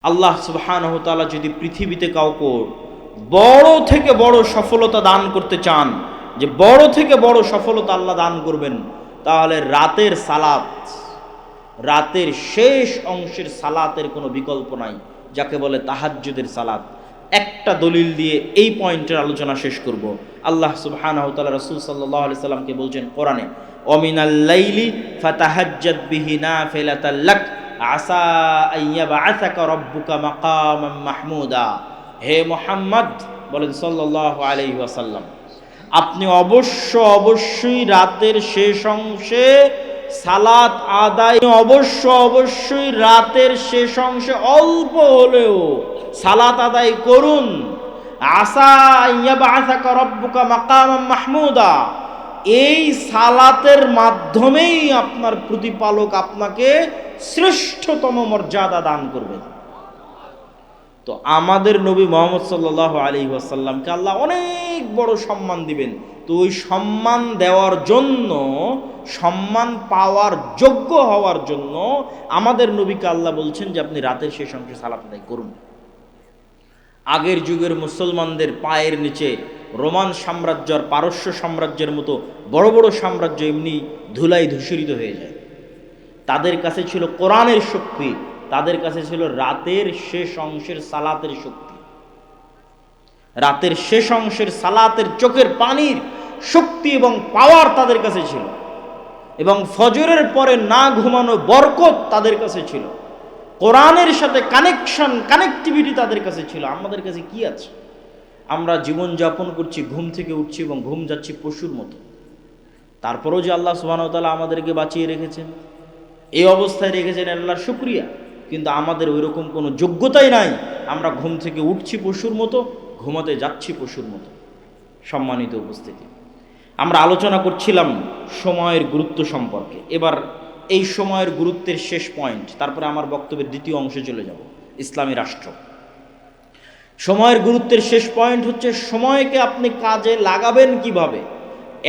আল্লাহ সুবহানাহু ওয়া তাআলা যদি পৃথিবীতে কাউকে বড় থেকে বড় সফলতা দান করতে চান, যে বড় থেকে বড় সফলতা আল্লাহ দান করবেন, তাহলে রাতের সালাত, রাতের শেষ অংশের সালাতের কোনো বিকল্প নাই, যাকে বলে তাহাজ্জুদের সালাত। একটা দলিল দিয়ে এই পয়েন্টের আলোচনা শেষ করব। আল্লাহ সুবহানাহু ওয়া তাআলা রাসূল সাল্লাল্লাহু আলাইহি সাল্লামকে বলছেন কোরআনে, ওমিনাল লাইলি ফাতাহাজ্জাদ বিহি নাফিলাতাল লাক আসা আইয়াবাআসাকা রাব্বুকা মাকামান মাহমুদা। হে মুহাম্মদ বলেন সাল্লাল্লাহু আলাইহি ওয়াসাল্লাম, আপনি অবশ্যই রাতের শেষ অংশে সালাত আদায়, অবশ্যই রাতের শেষ অংশে অল্প হলেও সালাত আদায় করুন। আসা আইয়াবাআসাকা রাব্বুকা মাকামান মাহমুদা, এই সালাতের মাধ্যমেই আপনার প্রতিপালক আপনাকে শ্রেষ্ঠতম মর্যাদা দান করবেন। তো আমাদের নবী মুহাম্মদ সাল্লাল্লাহু আলাইহি ওয়াসাল্লামকে আল্লাহ অনেক বড় সম্মান দিবেন। তো ওই সম্মান দেওয়ার জন্য, সম্মান পাওয়ার যোগ্য হওয়ার জন্য আমাদের নবীকে আল্লাহ বলছেন যে আপনি রাতের শেষ অংশে সালাত আদায় করুন। আগের যুগের মুসলমানদের পায়ের নিচে রোমান সাম্রাজ্য আর পারস্য সাম্রাজ্যের মতো বড় বড় সাম্রাজ্য এমনি ধুলায় ধূসরিত হয়ে যায়। তাদের কাছে ছিল কোরআনের শক্তি, তাদের কাছে ছিল রাতের শেষ অংশের সালাতের শক্তি, রাতের শেষ অংশের সালাতের চোখের পানির শক্তি এবং পাওয়ার তাদের কাছে ছিল, এবং ফজরের পরে না ঘুমানো বরকত তাদের কাছে ছিল, কোরআনের সাথে কানেক্টিভিটি তাদের কাছে ছিল। আমাদের কাছে কি আছে? আমরা জীবন যাপন করছি, ঘুম থেকে উঠছি এবং ঘুম যাচ্ছি পশুর মতো। তারপরেও যে আল্লাহ সুবহানাহু ওয়া তাআলা আমাদেরকে বাঁচিয়ে রেখেছেন, এই অবস্থায় রেখেছেন, আল্লাহর শুকরিয়া। কিন্তু আমাদের ওইরকম কোনো যোগ্যতাই নাই। আমরা ঘুম থেকে উঠছি পশুর মতো, ঘুমাতে যাচ্ছি পশুর মতো। সম্মানিত উপস্থিতি, আমরা আলোচনা করছিলাম সময়ের গুরুত্ব সম্পর্কে। এবার এই সময়ের গুরুত্বের শেষ পয়েন্ট, তারপরে আমার বক্তব্যের দ্বিতীয় অংশে চলে যাব, ইসলামী রাষ্ট্র। সময়ের গুরুত্বের শেষ পয়েন্ট হচ্ছে সময়কে আপনি কাজে লাগাবেন কিভাবে।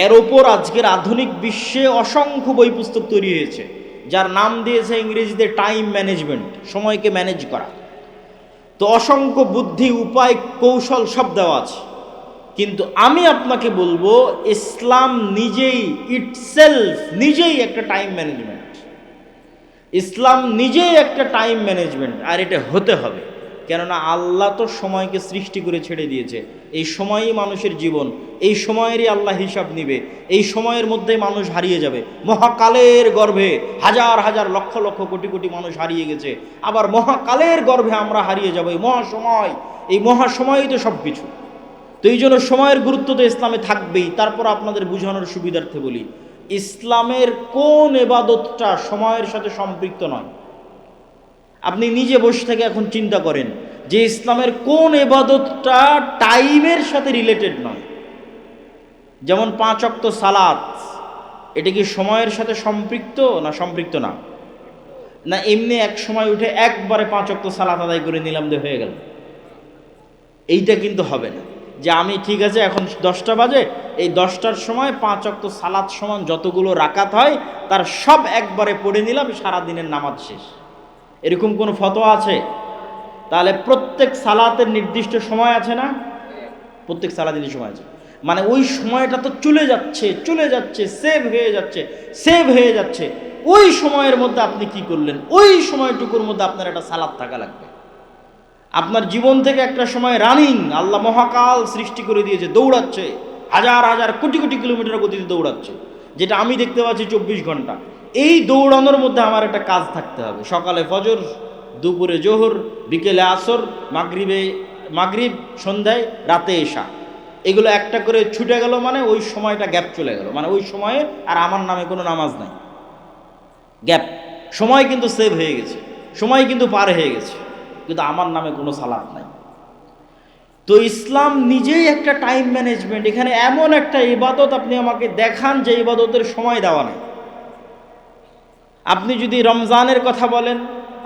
এর ওপর আজকের আধুনিক বিশ্বে অসংখ্য বই পুস্তক তৈরি হয়েছে, যার নাম দিয়েছে ইংরেজিতে টাইম ম্যানেজমেন্ট, সময়কে ম্যানেজ করা। তো অসংখ্য বুদ্ধি, উপায়, কৌশল সব দেওয়া আছে। কিন্তু আমি আপনাকে বলবো, ইসলাম নিজেই একটা টাইম ম্যানেজমেন্ট। ইসলাম নিজেই একটা টাইম ম্যানেজমেন্ট, আর এটা হতে হবে। কেননা আল্লাহ তো সময়কে সৃষ্টি করে ছেড়ে দিয়েছে। এই সময়ই মানুষের জীবন, এই সময়েরই আল্লাহ হিসাব নিবে। এই সময়ের মধ্যে মানুষ হারিয়ে যাবে। মহাকালের গর্ভে হাজার হাজার লক্ষ লক্ষ কোটি কোটি মানুষ হারিয়ে গেছে, আবার মহাকালের গর্ভে আমরা হারিয়ে যাব। এই মহাসময়ই তো সব কিছু। তো এই জন্য সময়ের গুরুত্ব তো ইসলামে থাকবেই। তারপর আপনাদের বোঝানোর সুবিধার্থে বলি, ইসলামের কোন ইবাদতটা সময়ের সাথে সম্পৃক্ত নয়? আপনি নিজে বসে থেকে এখন চিন্তা করেন যে ইসলামের কোন ইবাদতটা টাইমের সাথে রিলেটেড নয়। যেমন 5 ওয়াক্ত সালাত, এটা কি সময়ের সাথে সম্পৃক্ত না সম্পৃক্ত না? না এমনি এক সময় উঠে একবারে 5 ওয়াক্ত সালাত আদায় করে নিলাম দিয়ে হয়ে গেল? এইটা কিন্তু হবে না। যে আমি ঠিক আছে এখন 10টা বাজে, এই 10টার সময় 5 ওয়াক্ত সালাত সমান যতগুলো রাকাত হয় তার সব একবারে পড়ে নিলাম, সারাদিনের নামাজ শেষ। এরকম কোনো ফতোয়া আছে? তাহলে প্রত্যেক সালাতের নির্দিষ্ট সময় আছে না? প্রত্যেক সালাতের সময় আছে, মানে ওই সময়টা তো চলে যাচ্ছে, সেভ হয়ে যাচ্ছে। ওই সময়ের মধ্যে আপনি কি করলেন? ওই সময়টুকুর মধ্যে আপনার একটা সালাত থাকা লাগবে। আপনার জীবন থেকে একটা সময় রানিং, আল্লাহ মহাকাল সৃষ্টি করে দিয়েছে, দৌড়াচ্ছে, হাজার হাজার কোটি কোটি কিলোমিটার গতিতে দৌড়াচ্ছে, যেটা আমি দেখতে পাচ্ছি 24 ঘন্টা। এই দৌড়ানোর মধ্যে আমার একটা কাজ থাকতে হবে। সকালে ফজর, দুপুরে জোহর, বিকেলে আসর, মাগরিব, সন্ধ্যায়, রাতে এশা, এগুলো একটা করে ছুটে গেল, মানে ওই সময়টা গ্যাপ চলে গেল, মানে ওই সময়ে আর আমার নামে কোনো নামাজ নাই, গ্যাপ। সময় কিন্তু সেভ হয়ে গেছে, সময় কিন্তু পার হয়ে গেছে, কিন্তু আমার নামে কোনো সালাত নাই। তো ইসলাম নিজেই একটা টাইম ম্যানেজমেন্ট। এখানে এমন একটা ইবাদত আপনি আমাকে দেখান যে ইবাদতের সময় দেওয়া নেই। আপনি যদি রমজানের কথা বলেন,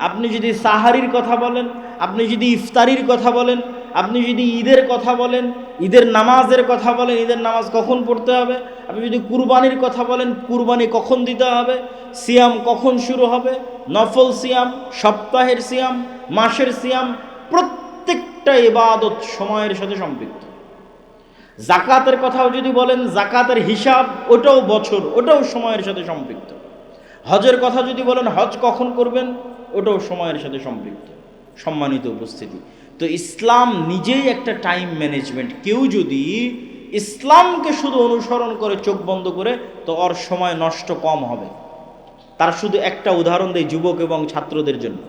আপনি যদি সাহারির কথা বলেন, আপনি যদি ইফতারির কথা বলেন, আপনি যদি ঈদের কথা বলেন, ঈদের নামাজের কথা বলেন, ঈদের নামাজ কখন পড়তে হবে, আপনি যদি কুরবানির কথা বলেন, কুরবানি কখন দিতে হবে, সিয়াম কখন শুরু হবে, নফল সিয়াম, সপ্তাহের সিয়াম, মাসের সিয়াম, প্রত্যেকটা ইবাদত সময়ের সাথে সম্পৃক্ত। জাকাতের কথাও যদি বলেন, জাকাতের হিসাব ওটাও বছর, ওটাও সময়ের সাথে সম্পৃক্ত। হজের কথা যদি বলেন, হজ কখন করবেন, ওটাও সময়ের সাথে সম্পৃক্ত। সম্মানিত উপস্থিতি, তো ইসলাম নিজেই একটা টাইম ম্যানেজমেন্ট। কেউ যদি ইসলামকে শুধু অনুসরণ করে চোখ বন্ধ করে, তো ওর সময় নষ্ট কম হবে। তার শুধু একটা উদাহরণ দেয় যুবক এবং ছাত্রদের জন্য,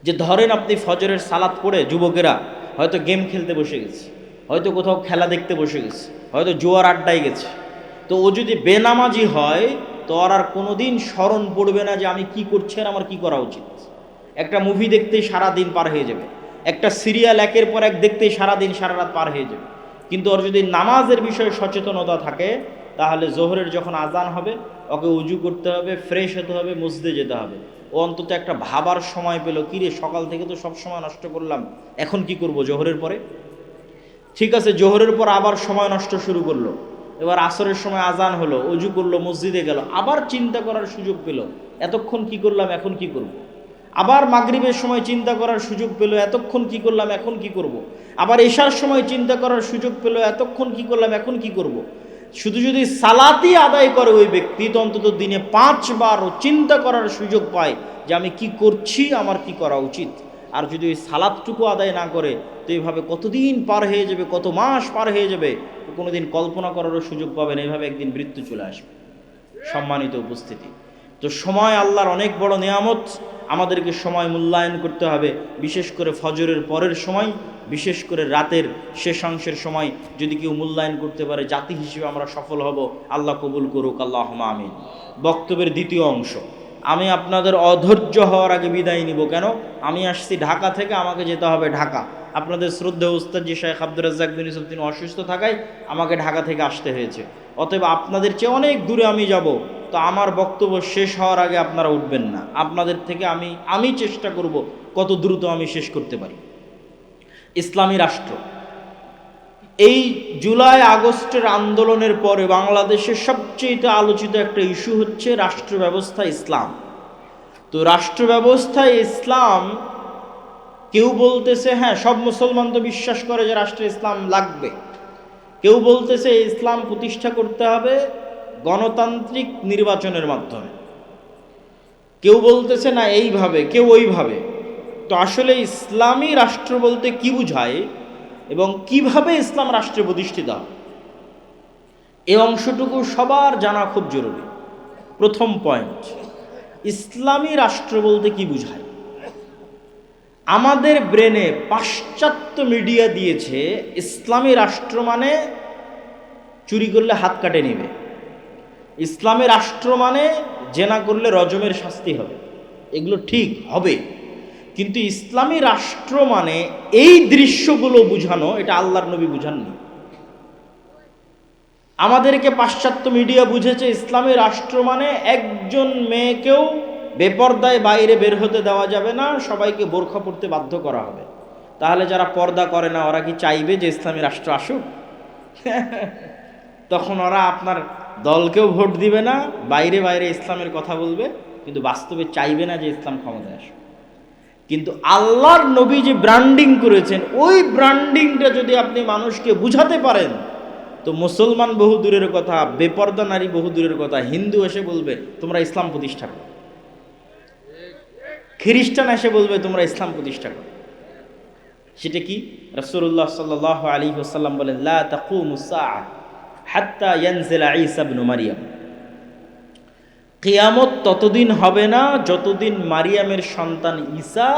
যে ধরেন আপনি ফজরের সালাত পড়ে যুবকেরা হয়তো গেম খেলতে বসে গেছে, হয়তো কোথাও খেলা দেখতে বসে গেছে, হয়তো জুয়ার আড্ডায় গেছে। তো ও যদি বেনামাজি হয়, তো ওর আর কোনোদিন স্মরণ পড়বে না যে আমি কি করছি আর আমার কি করা উচিত। একটা মুভি দেখতেই সারা দিন পার হয়ে যাবে, একটা সিরিয়াল একের পর এক দেখতেই সারা দিন সারা রাত পার হয়ে যাবে। কিন্তু ওর যদি নামাজের বিষয়ে সচেতনতা থাকে, তাহলে জোহরের যখন আজান হবে, ওকে উজু করতে হবে, ফ্রেশ হতে হবে, মসজিদে যেতে হবে। ও অন্তত একটা ভাবার সময় পেল, কিরে সকাল থেকে তো সব সময় নষ্ট করলাম, এখন কি করব জোহরের পরে। ঠিক আছে, জোহরের পর আবার সময় নষ্ট শুরু করলো, এবার আসরের সময় আজান হলো, উজু করলো, মসজিদে গেল, আবার চিন্তা করার সুযোগ পেল, এতক্ষণ কি করলাম, এখন কি করব। আবার মাগরিবের সময় চিন্তা করার সুযোগ পেল, এতক্ষণ কি করলাম, এখন কি করব। আবার এশার সময় চিন্তা করার সুযোগ পেল, এতক্ষণ কি করলাম, এখন কি করব। শুধু যদি সালাতই আদায় করে ওই ব্যক্তি, তো অন্তত দিনে 5 বার চিন্তা করার সুযোগ পায় যে আমি কি করছি, আমার কি করা উচিত। আর যদি ওই সালাদটুকু আদায় না করে, তো এইভাবে কতদিন পার হয়ে যাবে, কত মাস পার হয়ে যাবে, কোনোদিন কল্পনা করারও সুযোগ পাবে না। এইভাবে একদিন মৃত্যু চলে আসবে। সম্মানিত উপস্থিতি, তো সময় আল্লাহর অনেক বড় নিয়ামত, আমাদেরকে সময় মূল্যায়ন করতে হবে। বিশেষ করে ফজরের পরের সময়, বিশেষ করে রাতের শেষাংশের সময় যদি কেউ মূল্যায়ন করতে পারে, জাতি হিসেবে আমরা সফল হব। আল্লাহ কবুল করুক, আল্লাহুম্মা আমিন। বক্তব্যের দ্বিতীয় অংশ, আমি আপনাদের অধৈর্য হওয়ার আগে বিদায় নিব। কেন? আমি আসছি ঢাকা থেকে, আমাকে যেতে হবে ঢাকা। আপনাদের শ্রদ্ধেয় উস্তাদ জি শেখ আব্দুর রাজ্জাক বিন ইউসুফ, তিনি অসুস্থ থাকায় আমাকে ঢাকা থেকে আসতে হয়েছে। অতএব আপনাদের চেয়ে অনেক দূরে আমি যাব, তো আমার বক্তব্য শেষ হওয়ার আগে আপনারা উঠবেন না। আপনাদের থেকে আমি চেষ্টা করব কত দ্রুত আমি শেষ করতে পারি। ইসলামী রাষ্ট্র, এই জুলাই আগস্টের আন্দোলনের পরে বাংলাদেশের সবচেয়ে আলোচিত একটা ইস্যু হচ্ছে রাষ্ট্র ব্যবস্থা ইসলাম। তো রাষ্ট্র ব্যবস্থায় ইসলাম, কেউ বলতেছে হ্যাঁ সব মুসলমান তো বিশ্বাস করে যে রাষ্ট্রে ইসলাম লাগবে, কেউ বলতেছে ইসলাম প্রতিষ্ঠা করতে হবে গণতান্ত্রিক নির্বাচনের মাধ্যমে, কেউ বলতেছে না এইভাবে, কেউ ওইভাবে। তো আসলে ইসলামী রাষ্ট্র বলতে কি বুঝায় এবং কিভাবে ইসলাম রাষ্ট্রে প্রতিষ্ঠিত হয়, এই অংশটুকু সবার জানা খুব জরুরি। প্রথম পয়েন্ট, ইসলামী রাষ্ট্র বলতে কি বুঝায়। আমাদের ব্রেনে পাশ্চাত্য মিডিয়া দিয়েছে ইসলামী রাষ্ট্র মানে চুরি করলে হাত কাটে নেবে, ইসলামী রাষ্ট্র মানে জেনা করলে রজমের শাস্তি হবে। এগুলো ঠিক হবে, কিন্তু ইসলামী রাষ্ট্র মানে এই দৃশ্যগুলো বুঝানো, এটা আল্লাহর নবী বুঝাননি। আমাদেরকে পাশ্চাত্য মিডিয়া বুঝেছে ইসলামী রাষ্ট্র মানে একজন মেয়েকেও বেপর্দায় বাইরে বের হতে দেওয়া যাবে না, সবাইকে বোরখা পরতে বাধ্য করা হবে। তাহলে যারা পর্দা করে না, ওরা কি চাইবে যে ইসলামী রাষ্ট্র আসুক? তখন ওরা আপনার দলকেও ভোট দিবে না, বাইরে বাইরে ইসলামের কথা বলবে, কিন্তু বাস্তবে চাইবে না যে ইসলাম ক্ষমতায় আসুক। কিন্তু আল্লাহর নবী যে ব্র্যান্ডিং করেছেন, ওই ব্র্যান্ডিংটা যদি আপনি মানুষকে বুঝাতে পারেন, তো মুসলমান বহু দূরের কথা, বেপর্দা নারী বহু দূরের কথা, হিন্দু এসে বলবে তোমরা ইসলাম প্রতিষ্ঠা করো, খ্রিস্টান এসে বলবে তোমরা ইসলাম প্রতিষ্ঠা করো। সেটা কি? রাসূলুল্লাহ সাল্লাল্লাহু আলাইহি ওয়াসাল্লাম বলেন, লা তাকুমুস সাআহ হাত্তা ইয়ানজিলা ঈসা ইবনে মারইয়াম। কিয়ামত ততদিন হবে না যতদিন মারিয়ামের সন্তান ঈসা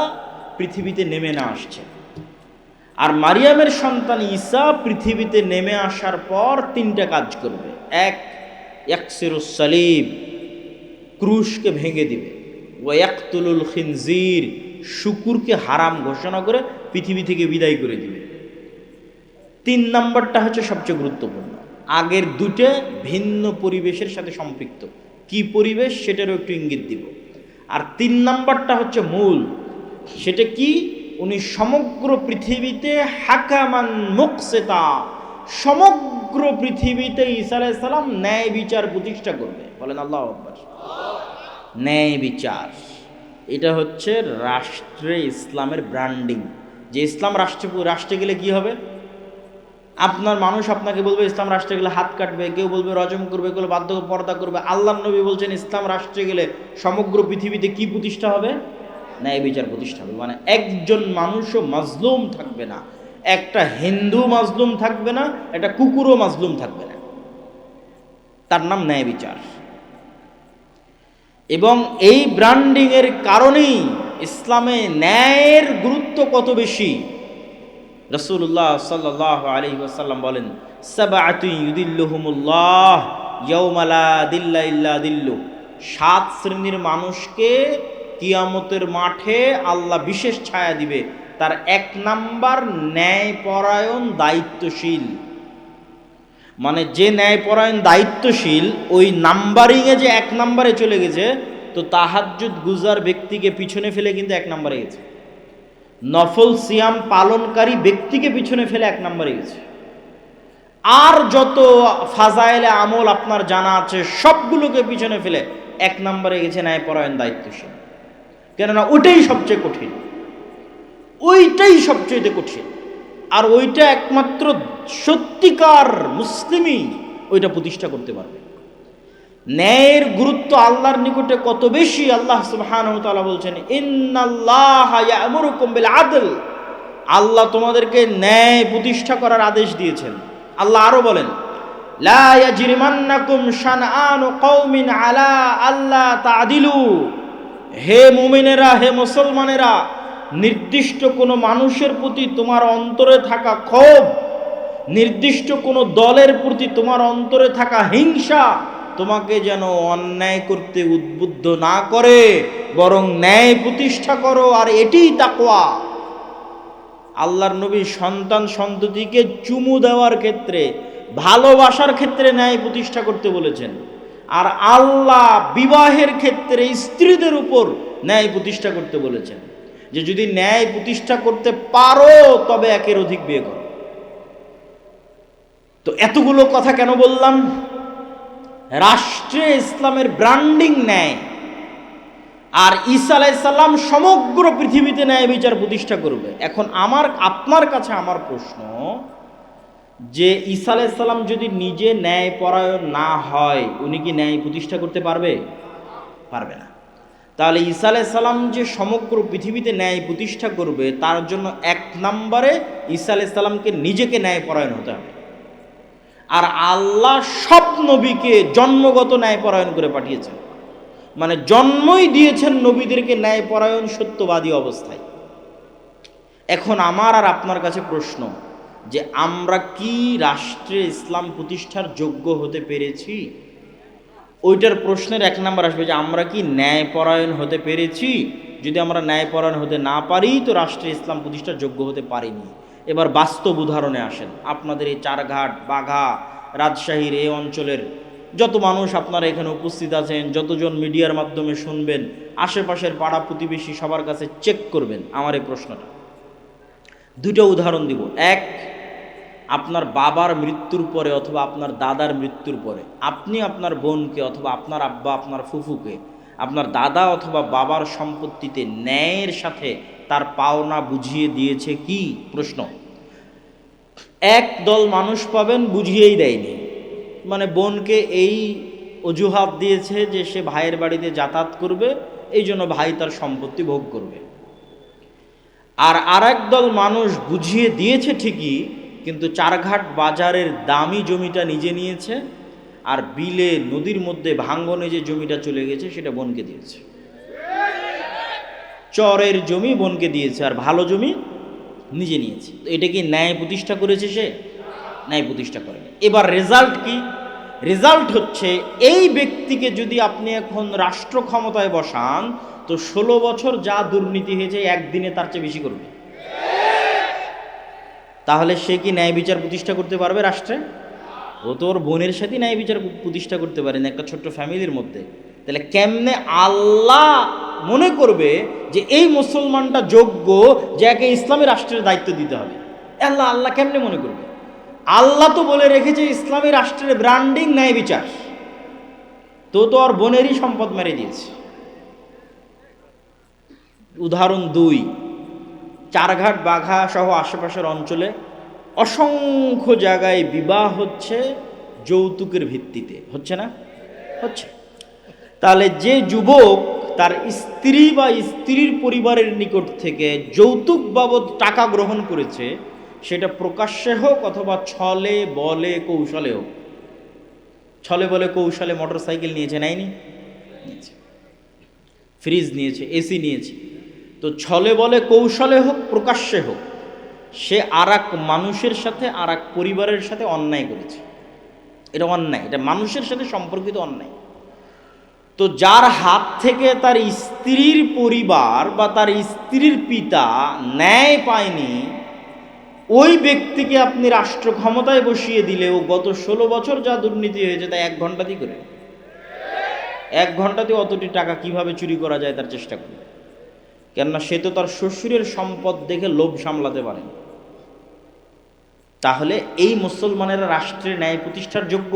পৃথিবীতে নেমে না আসছে। আর মারিয়ামের সন্তান ঈসা পৃথিবীতে নেমে আসার পর 3টা কাজ করবে। এক, ইয়াকসিরুস সালিব, ক্রুশকে ভেঙে দিবে। ওয়া ইয়াকতুলুল খিনজির, শুকুরকে হারাম ঘোষণা করে পৃথিবী থেকে বিদায় করে দিবে। 3 নাম্বারটা হচ্ছে সবচেয়ে গুরুত্বপূর্ণ। আগের দুটো ভিন্ন পরিবেশের সাথে সম্পৃক্ত, কি পরিবেশ সেটারও একটু ইঙ্গিত দিব। আর 3 নাম্বারটা হচ্ছে মূল, সেটা কি? উনি সমগ্র পৃথিবীতে হাকামান মুকসিতা, সমগ্র পৃথিবীতে ঈসা আলাইহিস সালাম ন্যায় বিচার প্রতিষ্ঠা করবে। বলেন আল্লাহু আকবার। ন্যায় বিচার, এটা হচ্ছে রাষ্ট্রে ইসলামের ব্র্যান্ডিং। যে ইসলাম রাষ্ট্রে গেলে কি হবে, আপনার মানুষ আপনাকে বলবে ইসলাম রাষ্ট্রে গেলে হাত কাটবে, কেউ বলবে রজম করবে, কেউ বাধ্য পর্দা করবে। আল্লাহর নবী বলছেন ইসলাম রাষ্ট্রে গেলে সমগ্র পৃথিবীতে কি প্রতিষ্ঠা হবে? ন্যায় বিচার প্রতিষ্ঠা হবে। মানে একজন মানুষও মাজলুম থাকবে না, একটা হিন্দু মাজলুম থাকবে না, একটা কুকুরও মাজলুম থাকবে না। তার নাম ন্যায় বিচার। এবং এই ব্র্যান্ডিং এর কারণেই ইসলামে ন্যায়ের গুরুত্ব কত বেশি। রাসূলুল্লাহ সাল্লাল্লাহু আলাইহি ওয়াসাল্লাম বলেন, সাবআতুন ইউদিল্লুহুমুল্লাহ ইয়াওমা লা দিল্লা ইল্লা দিল্লু। 7 শ্রেণীর মানুষকে কিয়ামতের মাঠে আল্লাহ বিশেষ ছায়া দিবে। তার 1 নাম্বার ন্যায়পরায়ণ দায়িত্বশীল। মানে যে ন্যায়পরায়ণ দায়িত্বশীল, ওই নাম্বারিংয়ে যে 1 নাম্বারে চলে গেছে, তো তাহাজ্জুদ গুজার ব্যক্তিকে পিছনে ফেলে কিন্তু 1 নাম্বারে গেছে। নফল সিয়াম পালনকারী ব্যক্তিকে পিছনে ফেলে 1 নাম্বারে গেছে। আর যত ফাজাইলে আমল আপনার জানা আছে সবগুলোকে পিছনে ফেলে 1 নাম্বারে গেছে ন্যায়পরায়ণ দায়িত্বশীল। কেননা ওইটাই সবচেয়ে কঠিন, ওইটাই সবচেয়ে কঠিন। আর ওইটা একমাত্র সত্যিকার মুসলিমই ওইটা প্রতিষ্ঠা করতে পারবে। ন্যায়ের গুরুত্ব আল্লাহর নিকটে কত বেশি, আল্লাহ সুবহানাহু ওয়া তাআলা বলছেন, ইন্নাল্লাহা ইয়া'মুরুকুম বিল আদল। আল্লাহ তোমাদেরকে ন্যায় প্রতিষ্ঠা করার আদেশ দিয়েছেন। আল্লাহ আরো বলেন, লা ইয়াজরিমান্নাকুম শানআনু কওমিন আলা আল্লা তা'দিলু। হে মুমিনেরা, হে মুসলমানেরা, নির্দিষ্ট কোনো মানুষের প্রতি তোমার অন্তরে থাকা ক্ষোভ, নির্দিষ্ট কোনো দলের প্রতি তোমার অন্তরে থাকা হিংসা তোমাকে যেন অন্যায় করতে উদ্বুদ্ধ না করে, বরং ন্যায় প্রতিষ্ঠা করো। আর এটিই তাকওয়া। আল্লাহর নবী সন্তান সন্ততিকে চুমু দেওয়ার ক্ষেত্রে, ভালোবাসার ক্ষেত্রে ন্যায় প্রতিষ্ঠা করতে বলেছেন। আর আল্লাহ বিবাহের ক্ষেত্রে স্ত্রীদের উপর ন্যায় প্রতিষ্ঠা করতে বলেছেন, যে যদি ন্যায় প্রতিষ্ঠা করতে পারো তবে 1-এর অধিক বিয়ে করো। তো এতগুলো কথা কেন বললাম? রাষ্ট্রে ইসলামের ব্র্যান্ডিং ন্যায়। আর ঈসা আলাইহিস সালাম সমগ্র পৃথিবীতে ন্যায় বিচার প্রতিষ্ঠা করবে। এখন আপনার কাছে আমার প্রশ্ন, যে ঈসা আলাইহিস সালাম যদি নিজে ন্যায়পরায়ণ না হয়, উনি কি ন্যায় প্রতিষ্ঠা করতে পারবে? পারবে না। তাহলে ঈসা আলাইহিস সালাম যে সমগ্র পৃথিবীতে ন্যায় প্রতিষ্ঠা করবে, তার জন্য 1 নম্বরে ঈসা আলাইহিস সালামকে নিজেকে ন্যায়পরায়ণ হতে হবে। আর আল্লাহ সব নবীকে জন্মগত ন্যায়পরায়ণ করে পাঠিয়েছেন। মানে জন্মই দিয়েছেন নবীদেরকে ন্যায়পরায়ণ সত্যবাদী অবস্থায়। এখন আমার আর আপনার কাছে প্রশ্ন, যে আমরা কি রাষ্ট্রে ইসলাম প্রতিষ্ঠার যোগ্য হতে পেরেছি? ওইটার প্রশ্নের 1 নম্বর আসবে যে আমরা কি ন্যায়পরায়ণ হতে পেরেছি। যদি আমরা ন্যায়পরায়ণ হতে না পারি, তো রাষ্ট্রে ইসলাম প্রতিষ্ঠার যোগ্য হতে পারিনি। এবার বাস্তব উদাহরণে আসেন। আপনাদের এই চারঘাট, বাঘা, রাজশাহীর এই অঞ্চলের যত মানুষ আপনারা এখানে উপস্থিত আছেন, যতজন মিডিয়ার মাধ্যমে শুনবেন, আশেপাশের পাড়া প্রতিবেশী সবার কাছে চেক করবেন আমার এই প্রশ্নটা। 2টা উদাহরণ দিব। 1, আপনার বাবার মৃত্যুর পরে অথবা আপনার দাদার মৃত্যুর পরে আপনি আপনার বোনকে অথবা আপনার আব্বা, আপনার ফুফুকে আপনার দাদা অথবা বাবার সম্পত্তিতে ন্যায়ের সাথে তার পাওনা বুঝিয়ে দিয়েছে কি? প্রশ্ন। 1 দল মানুষ পাবেন বুঝিয়েই দেয়নি, মানে বোনকে এই অজুহাত দিয়েছে যে সে ভাইয়ের বাড়িতে যাতায়াত করবে, এই জন্য ভাই তার সম্পত্তি ভোগ করবে। আর আরেক দল মানুষ বুঝিয়ে দিয়েছে ঠিকই, কিন্তু চারঘাট বাজারের দামি জমিটা নিজে নিয়েছে, আর বিলে নদীর মধ্যে ভাঙ্গনে যে জমিটা চলে গেছে সেটা বোনকে দিয়েছে। চরের জমি বোনকে দিয়েছে, আর ভালো জমি নিজে নিয়েছে। তো এটা কি ন্যায় প্রতিষ্ঠা করেছে? সে ন্যায় প্রতিষ্ঠা করেনি। এবার রেজাল্ট কি? রেজাল্ট হচ্ছে, এই ব্যক্তিকে যদি আপনি এখন রাষ্ট্র ক্ষমতায় বসান, তো 16 বছর যা দুর্নীতি হয়েছে একদিনে তার চেয়ে বেশি করবে। তাহলে সে কি ন্যায় বিচার প্রতিষ্ঠা করতে পারবে রাষ্ট্রে? ও তো ওর বোনের সাথে ন্যায় বিচার প্রতিষ্ঠা করতে পারে না, একটা ছোট্ট ফ্যামিলির মধ্যে। তাহলে কেমনে আল্লাহ মনে করবে যে এই মুসলমানটা যোগ্য যে একে ইসলামী রাষ্ট্রের দায়িত্ব দিতে হবে? আল্লাহ কেমনে মনে করবে? আল্লাহ তো বলে রেখেছে ইসলামী রাষ্ট্রের ব্র্যান্ডিং ন্যায় বিচার। তো ওর বোনেরই সম্পদ মেরে দিয়েছে। উদাহরণ 2, চারঘাট বাঘা সহ আশেপাশের অঞ্চলে অসংখ্য জায়গায় বিবাহ হচ্ছে যৌতুকের ভিত্তিতে, হচ্ছে না? হচ্ছে। তাহলে যে যুবক তার স্ত্রী বা স্ত্রীর পরিবারের নিকট থেকে যৌতুক বাবদ টাকা গ্রহণ করেছে, সেটা প্রকাশ্যে হোক অথবা ছলে বলে কৌশলে হোক। ছলে বলে কৌশলে মোটর সাইকেল নিয়েছে, নেয়নি? নিয়েছে। ফ্রিজ নিয়েছে, এসি নিয়েছে। তো ছলে বলে কৌশলে হোক প্রকাশ্যে হোক, সে আর এক মানুষের সাথে আর এক পরিবারের সাথে অন্যায় করেছে। এটা অন্যায়, এটা মানুষের সাথে সম্পর্কিত অন্যায়। তো যার হাত থেকে তার স্ত্রীর পরিবার বা তার স্ত্রীর পিতা ন্যায় পায়নি, ওই ব্যক্তিকে আপনি রাষ্ট্র ক্ষমতায় বসিয়ে দিলেও গত 16 বছর যা দুর্নীতি হয়েছে তা 1 ঘন্টাতেই করে, 1 ঘন্টাতে অতটি টাকা কিভাবে চুরি করা যায় তার চেষ্টা করবে। কেননা সে তো তার শ্বশুরের সম্পদ দেখে লোভ সামলাতে পারে। তাহলে এই মুসলমানেরা রাষ্ট্রের ন্যায় প্রতিষ্ঠার যোগ্য?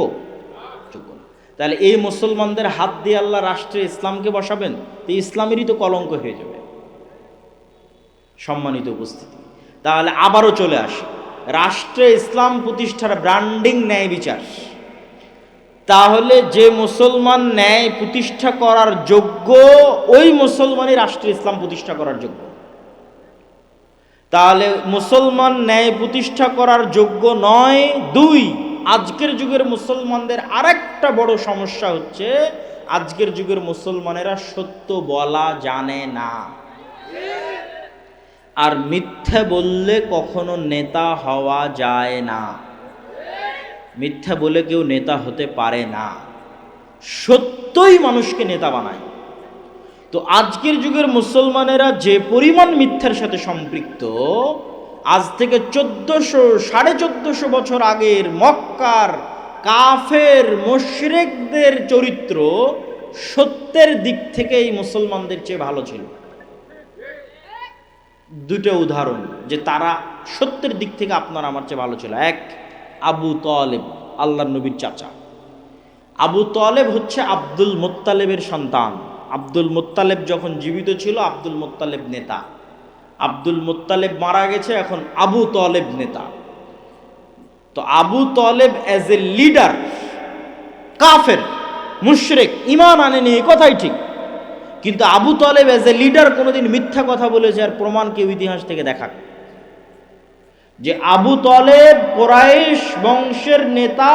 যোগ্য না। তাহলে এই মুসলমানদের হাত দিয়ে আল্লাহ রাষ্ট্রে ইসলামকে বসাবেন, তো ইসলামেরই তো কলঙ্ক হয়ে যাবে। সম্মানিত উপস্থিতি, তাহলে আবারও চলে আসে রাষ্ট্রে ইসলাম প্রতিষ্ঠার ব্র্যান্ডিং ন্যায় বিচার। তাহলে যে মুসলমান ন্যায় প্রতিষ্ঠা করার যোগ্য, ওই মুসলমানই রাষ্ট্রে ইসলাম প্রতিষ্ঠা করার যোগ্য। তাহলে মুসলমান ন্যায় প্রতিষ্ঠা করার যোগ্য নয়। 2, আজকের যুগের মুসলমানদের আরেকটা বড় সমস্যা হচ্ছে, আজকের যুগের মুসলমানেরা সত্য বলা জানে না। আর মিথ্যা বললে কখনো নেতা হওয়া যায় না। মিথ্যা বলে কেউ নেতা হতে পারে না, সত্যই মানুষকে নেতা বানায়। তো আজকের যুগের মুসলমানেরা যে পরিমাণ মিথ্যার সাথে সম্পৃক্ত, আজ থেকে 1400-1450 বছর আগের মক্কার কাফের মুশরিকদের চরিত্র সত্যের দিক থেকে এই মুসলমানদের চেয়ে ভালো ছিল। 2টা উদাহরণ যে তারা সত্যের দিক থেকে আপনার আমার চেয়ে ভালো ছিল। 1, আবু তালেব, আল্লাহর নবীর চাচা। আবু তালেব হচ্ছে আব্দুল মুত্তালেবের সন্তান। আব্দুল মুত্তালেব যখন জীবিত ছিল আব্দুল মুত্তালেব নেতা, আব্দুল মুত্তালেব মারা গেছে, এখন আবু তালেব নেতা। তো Abu Taleb as a leader কাফের মুশরিক, ঈমান আনেনি, এই কথাই ঠিক, কিন্তু Abu Taleb as a leader কোনোদিন মিথ্যা কথা বলেছে আর প্রমাণ কেউ ইতিহাস থেকে দেখাক যে আবু তালেব কুরাইশ বংশের নেতা,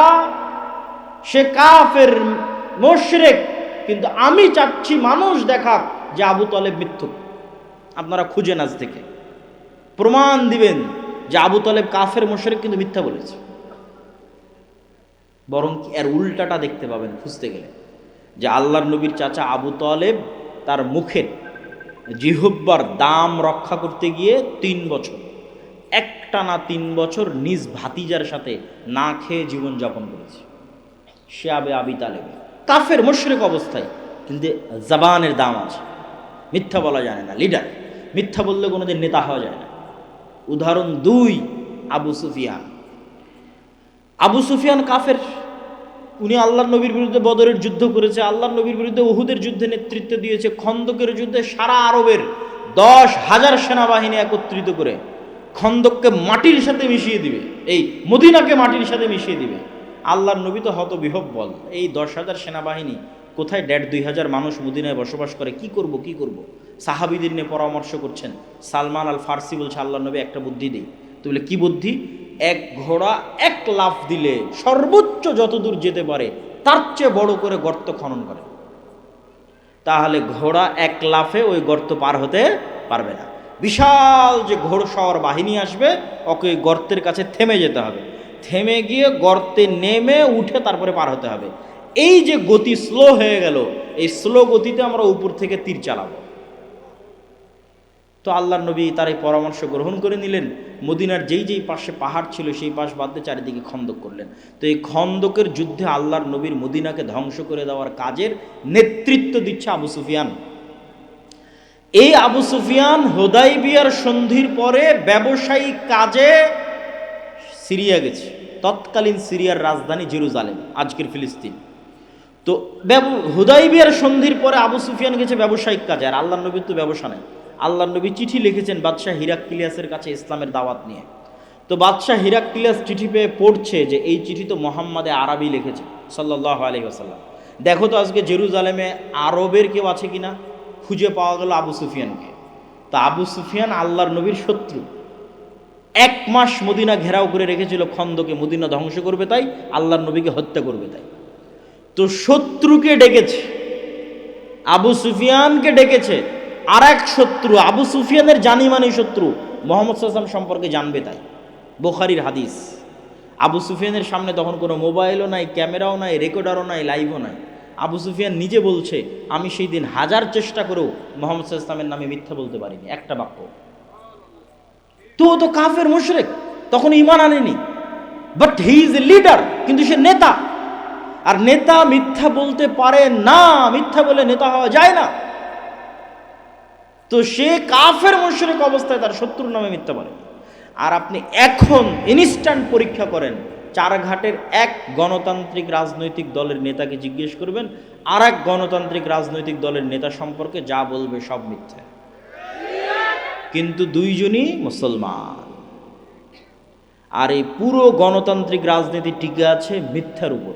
সে কাফের মুশরিক, কিন্তু আমি চাচ্ছি মানুষ দেখাক যে আবু তালেব মিথ্যুক। আপনারা খুঁজেন আজ থেকে, প্রমাণ দিবেন যে আবু তালেব কাফের মুশরিক কিন্তু মিথ্যা বলেছে। বরং এর উল্টাটা দেখতে পাবেন খুঁজতে গেলে, যে আল্লাহর নবীর চাচা আবু তালেব তার মুখের জিহ্বার দাম রক্ষা করতে গিয়ে 3 বছর, একটানা 3 বছর নিজ ভাতিজার সাথে না খেয়ে জীবনযাপন করেছে। সে আবি তালেব কাফের মুশরিক অবস্থায়, কিন্তু জবানের দাম আছে, মিথ্যা বলা যায় না, লিডার। মিথ্যা বললে কোনোদিন নেতা হওয়া যায় না। উদাহরণ 2, আবু সুফিয়ান। আবু সুফিয়ান কাফের, উনি আল্লাহর নবীর বিরুদ্ধে বদরের যুদ্ধ করেছে, আল্লাহর নবীর বিরুদ্ধে উহুদের যুদ্ধে নেতৃত্ব দিয়েছে, খন্দকের যুদ্ধে সারা আরবের 10,000 সেনাবাহিনী একত্রিত করে খন্দককে মাটির সাথে মিশিয়ে দিবে, এই মদিনাকে মাটির সাথে মিশিয়ে দিবে। আল্লাহর নবী তো হতবিহ্বল, এই 10,000 সেনাবাহিনী কোথায়, 1,500-2,000 মানুষ মদিনায় বসবাস করে, কি করব। সাহাবীদের নিয়ে পরামর্শ করছেন। সালমান আল ফার্সি বলছে, আল্লাহর নবী একটা বুদ্ধি দিই। তো বলে কি বুদ্ধি? 1 ঘোড়া 1 লাফ দিলে সর্বোচ্চ যতদূর যেতে পারে তার চেয়ে বড় করে গর্ত খনন করে, তাহলে ঘোড়া 1 লাফে ওই গর্ত পার হতে পারবে না। বিশাল যে ঘোড়সওয়ার বাহিনী আসবে, ওকে গর্তের কাছে থেমে যেতে হবে, থেমে গিয়ে গর্তে নেমে উঠে তারপরে পার হতে হবে। এই যে গতি স্লো হয়ে গেল, এই স্লো গতিতে আমরা উপর থেকে তীর চালাবো। তো আল্লাহর নবী তার এই পরামর্শ গ্রহণ করে নিলেন। মদিনার যেই পাশে পাহাড় ছিল সেই পাশ বাদ দিয়ে চারিদিকে খন্দক করলেন। তো এই খন্দকের যুদ্ধে আল্লাহর নবীর মদিনাকে ধ্বংস করে দেওয়ার কাজের নেতৃত্ব দিচ্ছে আবু সুফিয়ান। এই আবু সুফিয়ান হুদাইবিয়ার সন্ধির পরে ব্যবসায়িক কাজে সিরিয়া গেছে। তৎকালীন সিরিয়ার রাজধানী জেরুজালেম, আজকের ফিলিস্তিন। তো হুদাইবিয়ার সন্ধির পরে আবু সুফিয়ান গেছে ব্যবসায়িক কাজে, আর আল্লাহর নবীর তো ব্যবসা নেই। আল্লাহ নবী চিঠি লিখেছেন বাদশাহ হিরাক্লিয়াসের কাছে ইসলামের দাওয়াত নিয়ে। তো বাদশাহ হিরাক্লিয়াস চিঠি পেয়ে পড়ছে যে এই চিঠি তো মোহাম্মদে আরবি লিখেছে সাল্লাল্লাহু আলাইহি ওয়াসাল্লাম। দেখো তো আজকে জেরুজালেমে আরবের কেউ আছে কিনা। খুঁজে পাওয়া গেল আবু সুফিয়ানকে। তা আবু সুফিয়ান আল্লাহর নবীর শত্রু। 1 মাস মদিনা ঘেরাও করে রেখেছিল খন্দকে, মদিনা ধ্বংস করবে তাই, আল্লাহর নবীকে হত্যা করবে তাই। তো শত্রুকে ডেকেছে, আবু সুফিয়ানকে ডেকেছে। আর এক শত্রু, আবু সুফিয়ানের জানি মানি শত্রু, মোহাম্মদ সাল্লাল্লাহু আলাইহি ওয়াসাল্লাম সম্পর্কে জানবে তাই। বুখারীর হাদিস। আবু সুফিয়ানের সামনে তখন কোনো মোবাইলও নাই, ক্যামেরাও নাই, রেকর্ডারও নাই, লাইভও নাই। আবু সুফিয়ান নিজে বলছে, আমি সেই দিন 1000 চেষ্টা করেও মোহাম্মদ সাল্লাল্লাহু আলাইহি ওয়াসাল্লামের নামে মিথ্যা বলতে পারিনি, একটা বাক্য। তো ও তো কাফের মুশরিক, তখন ঈমান আনেনি, but he is a leader, কিন্তু সে নেতা। আর নেতা মিথ্যা বলতে পারে না, মিথ্যা বলে নেতা হওয়া যায় না। তো সে কাফের মুশরিক অবস্থায় তার শত্রুর নামে মিথ্যা বলে। আর আপনি এখন ইনস্ট্যান্ট পরীক্ষা করেন, চারঘাটের এক গণতান্ত্রিক রাজনৈতিক দলের নেতাকে জিজ্ঞেস করবেন, আর এক গণতান্ত্রিক রাজনৈতিক দলের নেতা সম্পর্কে যা বলবে সব মিথ্যা, কিন্তু দুইজনই মুসলমান। আর এই পুরো গণতান্ত্রিক রাজনীতি টিকে আছে মিথ্যার উপর।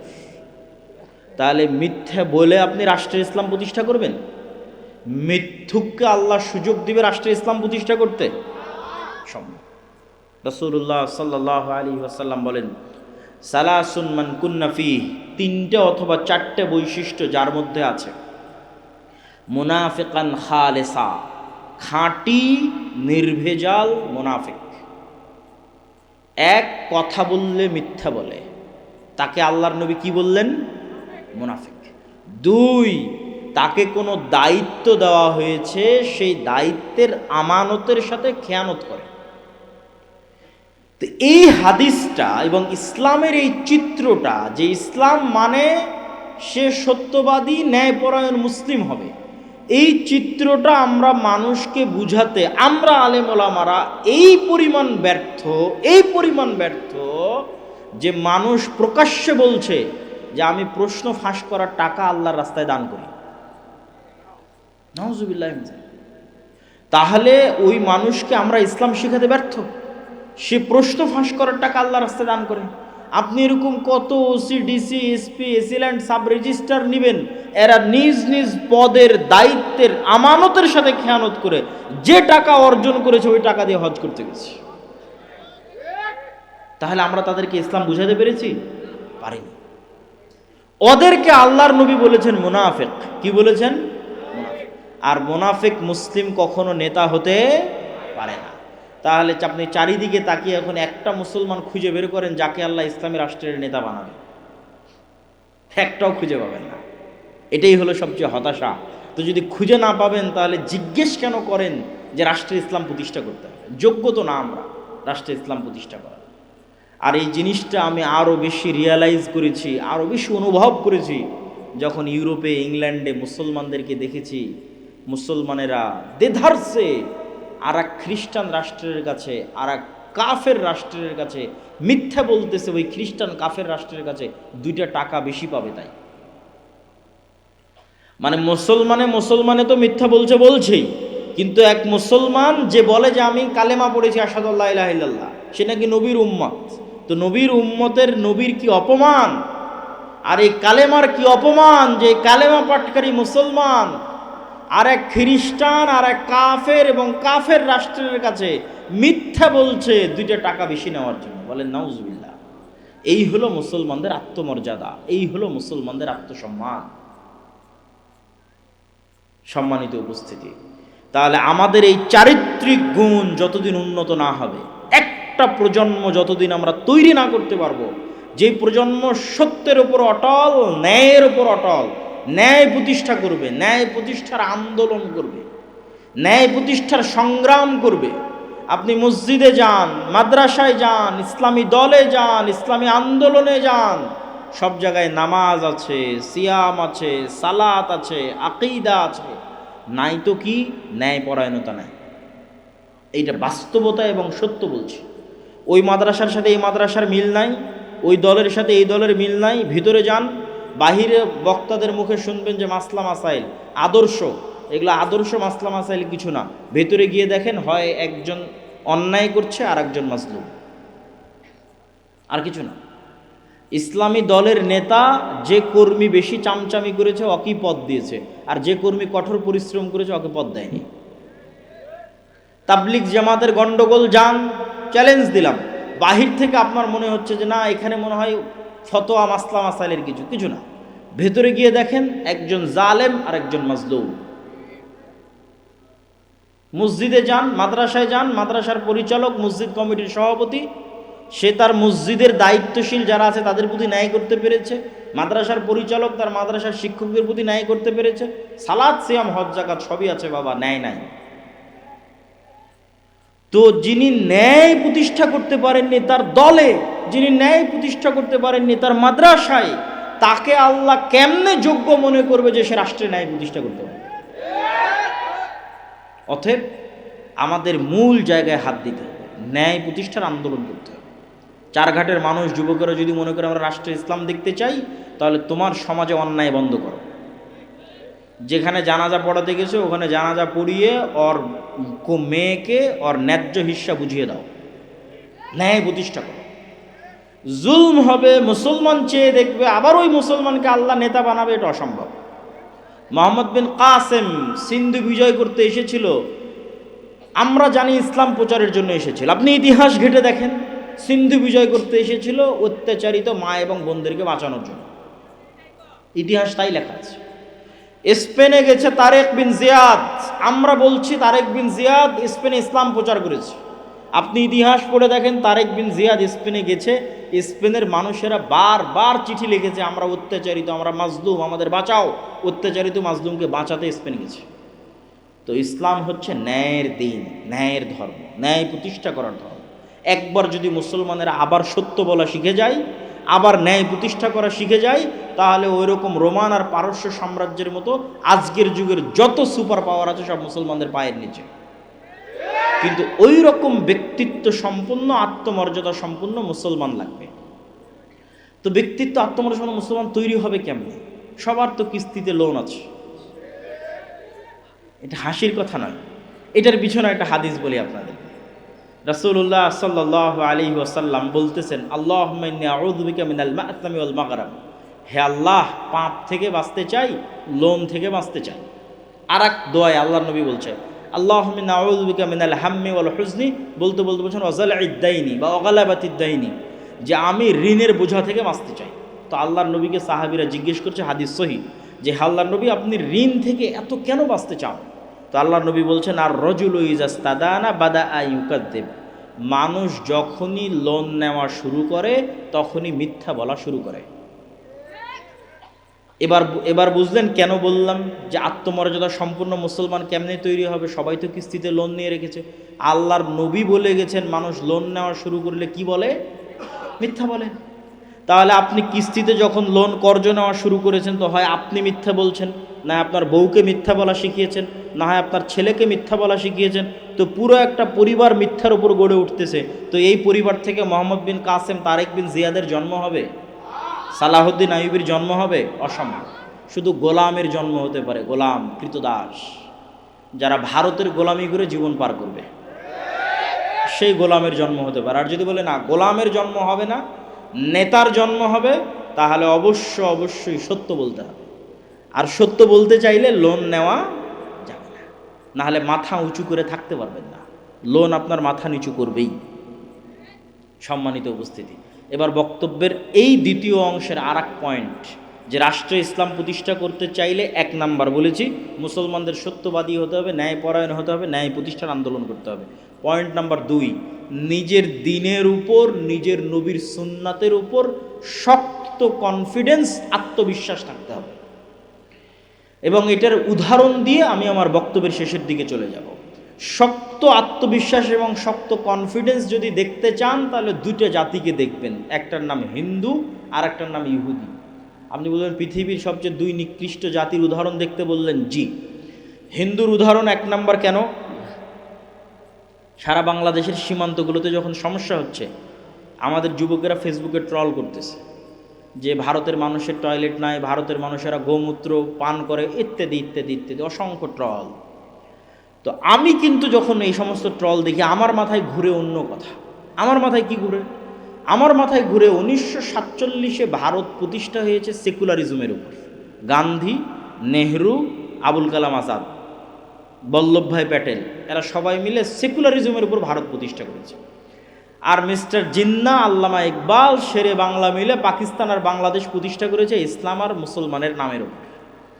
তাহলে মিথ্যা বলে আপনি রাষ্ট্রের ইসলাম প্রতিষ্ঠা করবেন? মিথ্যুককে আল্লাহ সুযোগ দিবে রাষ্ট্রের ইসলাম প্রতিষ্ঠা করতে? সম্ভব। রাসূলুল্লাহ সাল্লাল্লাহু আলাইহি ওয়াসাল্লাম বলেন, সালাসুন মান কুন্না ফিহি, 3টে অথবা 4টে বৈশিষ্ট্য যার মধ্যে আছে, মুনাফিকান খালেসা, খাঁটি নির্ভেজাল মুনাফিক। এক, কথা বললে মিথ্যা বলে, তাকে আল্লাহর নবী কি বললেন? মুনাফিক। 2, তাকে কোনো দায়িত্ব দেওয়া হয়েছে, সেই দায়িত্বের আমানতের সাথে খেয়ানত করে। তো এই হাদিসটা এবং ইসলামের এই চিত্রটা, যে ইসলাম মানে সে সত্যবাদী ন্যায়পরায়ণ মুসলিম হবে, এই চিত্রটা আমরা মানুষকে বুঝাতে আমরা আলেম ওলামারা এই পরিমাণ ব্যর্থ যে মানুষ প্রকাশ্যে বলছে যে আমি প্রশ্ন ফাঁস করার টাকা আল্লাহর রাস্তায় দান করি। নাউজুবিল্লাহ। তাহলে ওই মানুষকে আমরা ইসলাম শেখাতে ব্যর্থ। সে প্রশ্ন ফাঁস করার টাকা আল্লাহর রাস্তায় দান করে। আপনি এরকম কত OC, DC, SP, AC land, sub registrar নিবেন, এরা নিজ নিজ পদের দায়িত্বের আমানতের সাথে খেয়ানত করে যে টাকা অর্জন করেছে ওই টাকা দিয়ে হজ করতে গেছে। তাহলে আমরা তাদেরকে ইসলাম বুঝাতে পেরেছি? পারিনি। ওদেরকে আল্লাহর নবী বলেছেন মুনাফিক। কি বলেছেন? মুনাফিক। আর মুনাফিক মুসলিম কখনো নেতা হতে পারে না। তাহলে আপনি চারিদিকে তাকিয়ে এখন একটা মুসলমান খুঁজে বের করেন যাকে আল্লাহ ইসলামী রাষ্ট্রের নেতা বানাবে, একটাও খুঁজে পাবেন না। এটাই হলো সবচেয়ে হতাশা। তো যদি খুঁজে না পাবেন তাহলে জিজ্ঞেস কেন করেন যে রাষ্ট্রে ইসলাম প্রতিষ্ঠা করতে হবে? যোগ্য তো না আমরা রাষ্ট্রে ইসলাম প্রতিষ্ঠা করা। আর এই জিনিসটা আমি আরও বেশি রিয়ালাইজ করেছি, আরও বেশি অনুভব করেছি যখন ইউরোপে, ইংল্যান্ডে মুসলমানদেরকে দেখেছি। মুসলমানেরা দেধারসে আর এক খ্রিস্টান রাষ্ট্রের কাছে, আর এক কাফের রাষ্ট্রের কাছে মিথ্যা বলতেছে, ওই খ্রিস্টান কাফের রাষ্ট্রের কাছে 2টা টাকা বেশি পাবে তাই। মানে মুসলমানে তো মিথ্যা বলছেই, কিন্তু এক মুসলমান যে বলে যে আমি কালেমা পড়েছি আশহাদু আল্লা ইলাহা ইল্লাল্লাহ, সে নাকি নবীর উম্মত। তো নবীর উম্মতের নবীর কি অপমান, আর এই কালেমার কি অপমান যে কালেমা পাঠকারী মুসলমান আর এক খ্রিস্টান আর এক কাফের এবং কাফের রাষ্ট্রের কাছে মিথ্যা বলছে 2টা টাকা বেশি নেওয়ার জন্য। বলেন নাউজুবিল্লাহ। এই হলো মুসলমানদের আত্মমর্যাদা, এই হলো মুসলমানদের আত্মসম্মান। সম্মানিত উপস্থিতি, তাহলে আমাদের এই চারিত্রিক গুণ যতদিন উন্নত না হবে, একটা প্রজন্ম যতদিন আমরা তৈরি না করতে পারবো, যে প্রজন্ম সত্যের উপর অটল, ন্যায়ের উপর অটল, ন্যায় প্রতিষ্ঠা করবে, ন্যায় প্রতিষ্ঠার আন্দোলন করবে, ন্যায় প্রতিষ্ঠার সংগ্রাম করবে। আপনি মসজিদে যান, মাদ্রাসায় যান, ইসলামী দলে যান, ইসলামী আন্দোলনে যান, সব জায়গায় নামাজ আছে, সিয়াম আছে, সালাত আছে, আকীদা আছে, নাই তো কি ন্যায়পরায়ণতা নাই। এইটা বাস্তবতা এবং সত্য বলছি। ওই মাদ্রাসার সাথে এই মাদ্রাসার মিল নাই, ওই দলের সাথে এই দলের মিল নাই। ভিতরে যান, বাহিরে বক্তাদের মুখে শুনবেন যে মাসলা মাসাইল, আদর্শ, এগুলো আদর্শ মাসলা মাসাইল কিছু না। ভেতরে গিয়ে দেখেন, হয় একজন অন্যায় করছে আর একজন মাজলুম, আর কিছু না। ইসলামী দলের নেতা যে কর্মী বেশি চামচামি করেছে ওকে পদ দিয়েছে, আর যে কর্মী কঠোর পরিশ্রম করেছে ওকে পদ দেয়নি। তাবলিগ জামাতের গন্ডগোল যান, চ্যালেঞ্জ দিলাম। বাহির থেকে আপনার মনে হচ্ছে যে না এখানে মনে হয় ফতোয়া মাসলা মাসাইলের কিছু না। ভেতরে গিয়ে দেখেন একজন জালেম আর একজন মাজলুম। মসজিদে যান, মাদ্রাসায় যান, মাদ্রাসার পরিচালক, মসজিদ কমিটির সভাপতি, সে তার মসজিদের দায়িত্বশীল যারা আছে তাদের প্রতি ন্যায় করতে পেরেছে। মাদ্রাসার পরিচালক তার মাদ্রাসার শিক্ষকদের প্রতি ন্যায় করতে পেরেছে। সালাত, সিয়াম, হজ, যাকাত সবই আছে, বাবা ন্যায় নাই। তো যিনি ন্যায় প্রতিষ্ঠা করতে পারেননি তার দলে, যিনি ন্যায় প্রতিষ্ঠা করতে পারেননি তার মাদ্রাসায়, তাকে আল্লাহ কেমনে যোগ্য মনে করবে যে সে রাষ্ট্রে ন্যায় প্রতিষ্ঠা করতে পারে? অতএব আমাদের মূল জায়গায় হাত দিতে হবে, ন্যায় প্রতিষ্ঠার আন্দোলন করতে হবে। চারঘাটের মানুষ, যুবকেরা যদি মনে করে আমরা রাষ্ট্রে ইসলাম দেখতে চাই, তাহলে তোমার সমাজে অন্যায় বন্ধ করো। যেখানে জানাজা পড়াতে গেছে ওখানে জানাজা পড়িয়ে ওর মেয়েকে ওর ন্যায্য হিস্সা বুঝিয়ে দাও, ন্যায় প্রতিষ্ঠা করো। জুলম হবে, মুসলমান চেয়ে দেখবে, আবার ওই মুসলমানকে আল্লাহ নেতা বানাবে, এটা অসম্ভব। মোহাম্মদ বিন কাসেম সিন্ধু বিজয় করতে এসেছিল, আমরা জানি ইসলাম প্রচারের জন্য এসেছিল। আপনি ইতিহাস ঘেটে দেখেন, সিন্ধু বিজয় করতে এসেছিল অত্যাচারিত মা এবং বোনদেরকে বাঁচানোর জন্য, ইতিহাস তাই লেখা আছে। স্পেনে গেছে তারেক বিন জিয়াদ, আমরা বলছি তারেক বিন জিয়াদ স্পেনে ইসলাম প্রচার করেছে। আপনি ইতিহাস পড়ে দেখেন, তারেক বিন জিয়াদ স্পেনে গেছে, স্পেনের মানুষেরা বারবার চিঠি লিখেছে, আমরা অত্যাচারিত, আমরা মাজলুম, আমাদের বাঁচাও। অত্যাচারিত মাজলুমকে বাঁচাতে স্পেন গেছে। তো ইসলাম হচ্ছে ন্যায়ের দিন, ন্যায়ের ধর্ম, ন্যায় প্রতিষ্ঠা করার ধর্ম। একবার যদি মুসলমানেরা আবার সত্য বলা শিখে যায়, আবার ন্যায় প্রতিষ্ঠা করা শিখে যায়, তাহলে ওই রকম রোমান আর পারস্য সাম্রাজ্যের মতো আজকের যুগের যত সুপার পাওয়ার আছে সব মুসলমানদের পায়ের নিচে। কিন্তু ওই রকম ব্যক্তিত্ব সম্পন্ন, আত্মমর্যাদা সম্পন্ন মুসলমান লাগবে। তো ব্যক্তিত্ব আত্মমর্যাদা সম্পন্ন মুসলমান তৈরি হবে কেমনে? সবার তো কিস্তিতে লোন আছে, এটা হাসির কথা নয়। এটার পিছনে একটা হাদিস বলি আপনাদের। রাসূলুল্লাহ সাল্লাল্লাহু আলাইহি ওয়াসাল্লাম বলতেছেন, আল্লাহুম্মা ইন্নী আউযু বিকা মিনাল মা'সামি ওয়াল মাগরাম, হে আল্লাহ, পাপ থেকে বাঁচতে চাই, লোন থেকে বাঁচতে চাই। আর এক দোয়ায় আল্লাহর নবী বলছেন, আল্লাহুম্মা ইন্নী আউযু বিকা মিনাল হাম্মি ওয়াল হুজনি, বলতে বলতে বলছেন ওয়াজালঈদ দাইনি বা ওয়াগালাবাতিদ দাইনি, যে আমি ঋণের বোঝা থেকে বাঁচতে চাই। তো আল্লাহর নবীকে সাহাবীরা জিজ্ঞেস করছে, হাদিস সহিহ, যে আল্লাহর নবী আপনি ঋণ থেকে এত কেন বাঁচতে চান? তো আল্লাহর নবী বলছেন, আর রজুলু ইজাস্তাদানা বাদা আইয়ুকাদ্দিব, মানুষ যখনই লোন নেওয়া শুরু করে তখনই মিথ্যা বলা শুরু করে। এবার বুঝলেন কেন বললাম যে আত্মমর্যাদা সম্পূর্ণ মুসলমান কেমনে তৈরি হবে? সবাই তো কিস্তিতে লোন নিয়ে রেখেছে। আল্লাহর নবী বলে গেছেন মানুষ লোন নেওয়া শুরু করলে কি বলে? মিথ্যা বলে। তাহলে আপনি কিস্তিতে যখন লোন কর্জ নেওয়া শুরু করেছেন, তো হয় আপনি মিথ্যা বলছেন, না আপনার বউকে মিথ্যা বলা শিখিয়েছেন, না হয় আপনার ছেলেকে মিথ্যা বলা শিখিয়েছেন। তো পুরো একটা পরিবার মিথ্যার উপর গড়ে উঠতেছে। তো এই পরিবার থেকে মোহাম্মদ বিন কাসেম, তারেক বিন জিয়াদের জন্ম হবে? সালাহুদ্দিন আইয়ুবীর জন্ম হবে? অসম্ভব। শুধু গোলামের জন্ম হতে পারে, গোলাম, কৃতদাস, যারা ভারতের গোলামি করে জীবন পার করবে, সেই গোলামের জন্ম হতে পারে। আর যদি বলে না গোলামের জন্ম হবে না, নেতার জন্ম হবে, তাহলে অবশ্যই সত্য বলতে হবে। আর সত্য বলতে চাইলে লোন নেওয়া যাবে না, নাহলে মাথা উঁচু করে থাকতে পারবেন না। লোন আপনার মাথা নিচু করবেই। সম্মানিত উপস্থিতি, এবার বক্তব্যের এই দ্বিতীয় অংশের আর এক পয়েন্ট, যে রাষ্ট্রে ইসলাম প্রতিষ্ঠা করতে চাইলে 1 নাম্বার বলেছি, মুসলমানদের সত্যবাদী হতে হবে, ন্যায়পরায়ণ হতে হবে, ন্যায় প্রতিষ্ঠার আন্দোলন করতে হবে। পয়েন্ট নাম্বার 2, নিজের দ্বীনের উপর, নিজের নবীর সুন্নাতের উপর শক্ত কনফিডেন্স, আত্মবিশ্বাস থাকতে হবে। এবং এটার উদাহরণ দিয়ে আমি আমার বক্তব্যের শেষের দিকে চলে যাব। শক্ত আত্মবিশ্বাস এবং শক্ত কনফিডেন্স যদি দেখতে চান, তাহলে 2টা জাতিকে দেখবেন, একটার নাম হিন্দু আর একটার নাম ইহুদি। আপনি বলবেন পৃথিবীর সবচেয়ে 2 নিকৃষ্ট জাতির উদাহরণ দেখতে বললেন, জি। হিন্দুর উদাহরণ 1 নাম্বার কেন? সারা বাংলাদেশের সীমান্তগুলোতে যখন সমস্যা হচ্ছে, আমাদের যুবকেরা ফেসবুকে ট্রল করতেছে, যে ভারতের মানুষের টয়লেট নাই, ভারতের মানুষেরা গোমূত্র পান করে, ইত্যাদি ইত্যাদি ইত্যাদি অসংখ্য ট্রল। তো আমি কিন্তু যখন এই সমস্ত ট্রল দেখি আমার মাথায় ঘুরে অন্য কথা। আমার মাথায় কি ঘুরে? আমার মাথায় ঘুরে 1947-এ ভারত প্রতিষ্ঠা হয়েছে সেকুলারিজমের উপর। গান্ধী, নেহরু, আবুল কালাম আজাদ, বল্লভভাই প্যাটেল, এরা সবাই মিলে সেকুলারিজমের উপর ভারত প্রতিষ্ঠা করেছে। আর মিস্টার জিন্নাহ, আল্লামা ইকবাল, শেরে বাংলা মিলে পাকিস্তান আর বাংলাদেশ প্রতিষ্ঠা করেছে ইসলাম আর মুসলমানের নামের উপর।